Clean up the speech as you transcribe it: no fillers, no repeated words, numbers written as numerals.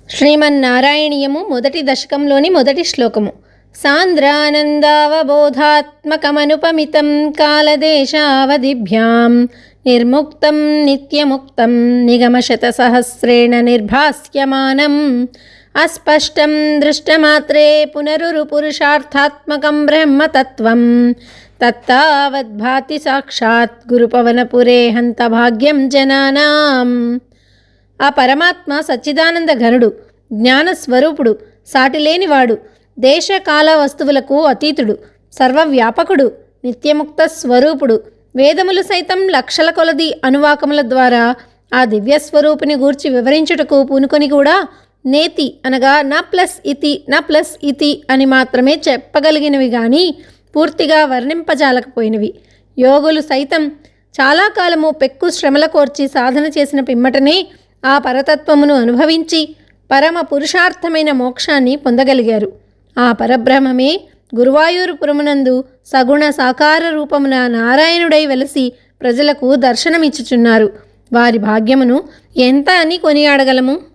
శ్రీమన్నారాయణీయము మొదటి దశకంలోని మొదటి శ్లోకము. సాంద్రానందావబోధాత్మకమనుపమితం కాలదేశావధిభ్యాం నిర్ముక్తం నిత్యముక్తం నిగమశతసహస్రేణ నిర్భాస్యమానం అస్పష్టం దృష్టమాత్రే పునరురుపురుషార్థాత్మకం బ్రహ్మతత్వం తత్తావద్భాతి సాక్షాత్ గురుపవనపురే హంత భాగ్యం జనానాం. ఆ పరమాత్మ సచ్చిదానంద ఘనుడు, జ్ఞానస్వరూపుడు, సాటిలేనివాడు, దేశకాల వస్తువులకు అతీతుడు, సర్వవ్యాపకుడు, నిత్యముక్త స్వరూపుడు. వేదములు సైతం లక్షల కొలది అనువాకముల ద్వారా ఆ దివ్యస్వరూపుని గూర్చి వివరించుటకు పూనుకొని కూడా నేతి అనగా నా ప్లస్ ఇతి అని మాత్రమే చెప్పగలిగినవి కానీ పూర్తిగా వర్ణింపజాలకపోయినవి. యోగులు సైతం చాలా కాలము పెక్కు శ్రమల కోర్చి సాధన చేసిన పిమ్మటనే ఆ పరతత్వమును అనుభవించి పరమ పురుషార్థమైన మోక్షాన్ని పొందగలిగారు. ఆ పరబ్రహ్మమే గురువాయూరుపురమునందు సగుణ సాకార రూపమున నారాయణుడై వెలసి ప్రజలకు దర్శనమిచ్చుచున్నారు. వారి భాగ్యమును ఎంత అని కొనియాడగలము?